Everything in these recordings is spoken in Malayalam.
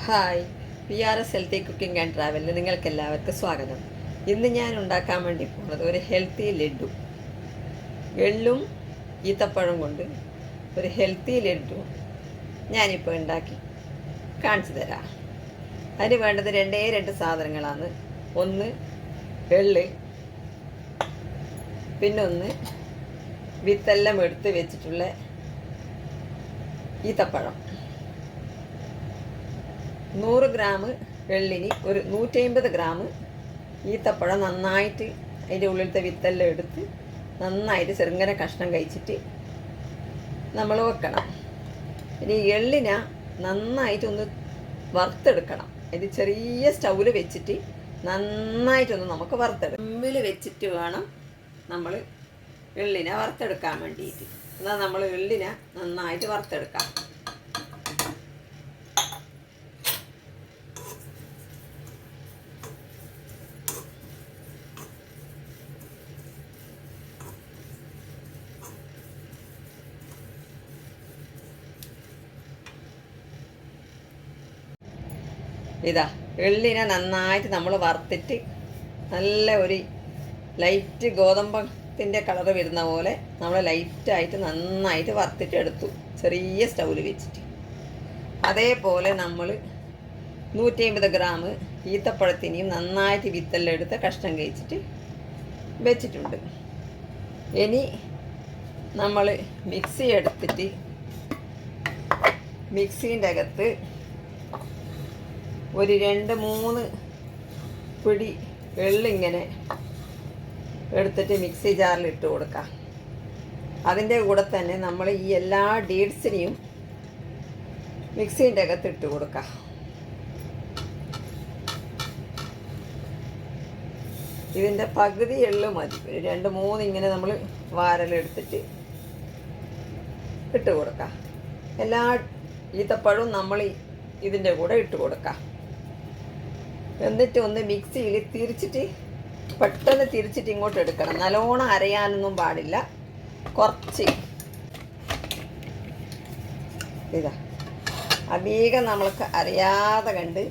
Hi, PRS healthy cooking and ട്രാവലിൽ നിങ്ങൾക്ക് എല്ലാവർക്കും സ്വാഗതം. ഇന്ന് ഞാൻ ഉണ്ടാക്കാൻ വേണ്ടി പോകുന്നത് ഒരു ഹെൽത്തി ലഡ്ഡു. എള്ളും ഈത്തപ്പഴം കൊണ്ട് ഒരു ഹെൽത്തി ലഡ്ഡു ഞാനിപ്പോൾ ഉണ്ടാക്കി കാണിച്ചു തരാം. അതിന് വേണ്ടത് രണ്ട് സാധനങ്ങളാണ്. ഒന്ന് എള്ള്, പിന്നൊന്ന് വിത്തെല്ലാം എടുത്ത് വെച്ചിട്ടുള്ള ഈത്തപ്പഴം. 100 ഗ്രാം എള്ളിന് ഒരു 150 ഗ്രാം ഈത്തപ്പഴം നന്നായിട്ട് അതിൻ്റെ ഉള്ളിലത്തെ വിത്തെല്ലാം എടുത്ത് നന്നായിട്ട് ചെറുങ്ങനെ കഷ്ണം കഴിച്ചിട്ട് നമ്മൾ വെക്കണം. ഇനി എള്ളിനെ നന്നായിട്ടൊന്ന് വറുത്തെടുക്കണം. ഇത് ചെറിയ സ്റ്റൗവിൽ വെച്ചിട്ട് നന്നായിട്ടൊന്ന് നമുക്ക് വറുത്തെടുക്കാം. സിമ്മിൽ വെച്ചിട്ട് വേണം നമ്മൾ എള്ളിനെ വറുത്തെടുക്കാൻ വേണ്ടിയിട്ട്. എന്നാൽ നമ്മൾ എള്ളിനെ നന്നായിട്ട് വറുത്തെടുക്കാം. ഇതാ എള്ളിനെ നന്നായിട്ട് നമ്മൾ വറുത്തിട്ട് നല്ല ഒരു ലൈറ്റ് ഗോതമ്പത്തിൻ്റെ കളർ വരുന്ന പോലെ നമ്മൾ ലൈറ്റായിട്ട് നന്നായിട്ട് വറുത്തിട്ട് എടുത്തു, ചെറിയ സ്റ്റൗവിൽ വെച്ചിട്ട്. അതേപോലെ നമ്മൾ 150 ഗ്രാം ഈത്തപ്പഴത്തിനെയും നന്നായിട്ട് വിത്തെല്ലാം എടുത്ത് കഷ്ണം കഴിച്ചിട്ട് വെച്ചിട്ടുണ്ട്. ഇനി നമ്മൾ മിക്സി എടുത്തിട്ട് മിക്സീൻ്റെ അകത്ത് ഒരു 2-3 പിടി എള്ളിങ്ങനെ എടുത്തിട്ട് മിക്സി ജാറിൽ ഇട്ട് കൊടുക്കാം. അതിൻ്റെ കൂടെ തന്നെ നമ്മൾ ഈ എല്ലാ ഡേറ്റ്സിനെയും മിക്സീൻ്റെ അകത്ത് ഇട്ട് കൊടുക്കാം. ഇതിൻ്റെ പകുതി എള്ള് മതി. 2-3 ഇങ്ങനെ നമ്മൾ വാരലെടുത്തിട്ട് ഇട്ട് കൊടുക്കാം. എല്ലാ ഈത്തപ്പഴവും നമ്മൾ ഇതിൻ്റെ കൂടെ ഇട്ട് കൊടുക്കാം. എന്നിട്ട് ഒന്ന് മിക്സിയിൽ തിരിച്ചിട്ട് പെട്ടെന്ന് തിരിച്ചിട്ട് ഇങ്ങോട്ട് എടുക്കണം. നല്ലോണം അരയാനൊന്നും പാടില്ല. കുറച്ച് ഇതാ അധികം നമ്മൾക്ക് അരയാതെ കണ്ട്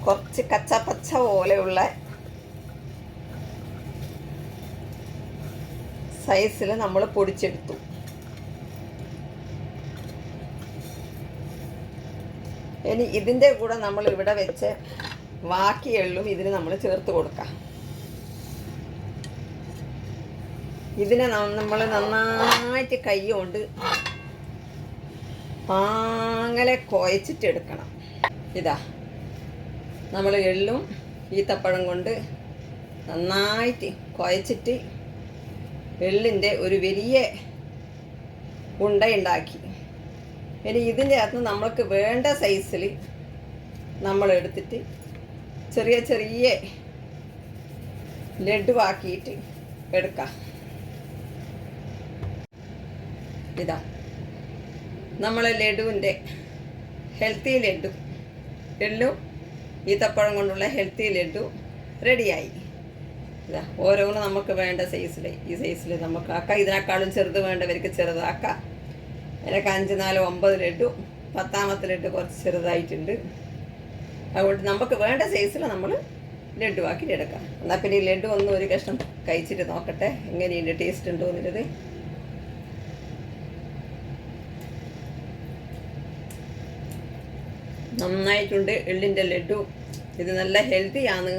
കുറച്ച് കച്ചപ്പച്ച പോലെയുള്ള സൈസിൽ നമ്മൾ പൊടിച്ചെടുത്തു. ഇനി ഇതിൻ്റെ കൂടെ നമ്മൾ ഇവിടെ വെച്ച് ബാക്കി എള്ളും ഇതിന് നമ്മൾ ചേർത്ത് കൊടുക്കാം. ഇതിനെ നമ്മൾ നന്നായിട്ട് കൈ കൊണ്ട് അങ്ങനെ കുഴച്ചിട്ടെടുക്കണം. ഇതാ നമ്മൾ എള്ളും ഈത്തപ്പഴം കൊണ്ട് നന്നായിട്ട് കുഴച്ചിട്ട് എള്ളിൻ്റെ ഒരു വലിയ ഉണ്ടയുണ്ടാക്കി. ഇനി ഇതിൻ്റെ അകത്ത് നമ്മൾക്ക് വേണ്ട സൈസിൽ നമ്മൾ എടുത്തിട്ട് ചെറിയ ചെറിയ ലഡ്ഡുവാക്കിയിട്ട് എടുക്കാം. ഇതാ നമ്മൾ ലഡുവിൻ്റെ ഹെൽത്തി ലഡ്ഡു, എള്ളും ഈത്തപ്പഴം കൊണ്ടുള്ള ഹെൽത്തി ലഡ്ഡു റെഡിയായി. ഇതാ ഓരോന്നും നമുക്ക് വേണ്ട സൈസിൽ, ഈ സൈസിൽ നമുക്ക് ആക്കാം. ഇതിനേക്കാളും ചെറുത് വേണ്ടവർക്ക് ചെറുതാക്കാം. എനിക്ക് 5, 4, 9 ലഡ്ഡു, 10ാമത്തെ ലഡ്ഡു കുറച്ച് ചെറുതായിട്ടുണ്ട്. അതുകൊണ്ട് നമുക്ക് വേണ്ട സൈസിൽ നമ്മൾ ലഡ്ഡു ആക്കി എടുക്കാം. എന്നാൽ പിന്നെ ഈ ലഡ്ഡു ഒന്ന് ഒരു കഷ്ണം കഴിച്ചിട്ട് നോക്കട്ടെ എങ്ങനെയുണ്ട്, ടേസ്റ്റ് ഉണ്ടോ എന്നുള്ളത്. നന്നായിട്ടുണ്ട് എള്ളിൻ്റെ ലഡ്ഡു. ഇത് നല്ല ഹെൽത്തിയാണ്.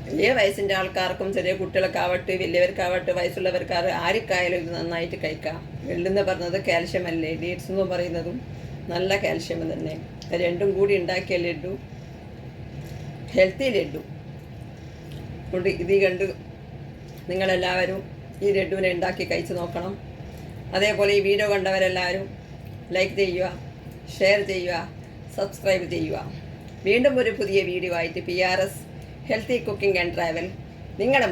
വലിയ വയസ്സിൻ്റെ ആൾക്കാർക്കും ചെറിയ കുട്ടികൾക്കാവട്ടെ വലിയവർക്കാവട്ടെ വയസ്സുള്ളവർക്കാർ ആർക്കായാലും ഇത് നന്നായിട്ട് കഴിക്കാം. എള്ളെന്ന് പറഞ്ഞത് കാൽഷ്യം അല്ലേ, ഡേറ്റ്സ് എന്ന് പറയുന്നതും നല്ല കാൽഷ്യം തന്നെ. രണ്ടും കൂടി ഉണ്ടാക്കിയ ലഡ്ഡു, ഹെൽത്തി ലഡ്ഡു കൊണ്ട് ഇത് കണ്ട് നിങ്ങളെല്ലാവരും ഈ ലഡ്ഡുവിനെ ഉണ്ടാക്കി കഴിച്ച് നോക്കണം. അതേപോലെ ഈ വീഡിയോ കണ്ടവരെല്ലാവരും ലൈക്ക് ചെയ്യുക, ഷെയർ ചെയ്യുക, സബ്സ്ക്രൈബ് ചെയ്യുക. വീണ്ടും ഒരു പുതിയ വീഡിയോ ആയിട്ട് PRS healthy cooking and travel നിങ്ങളുടെ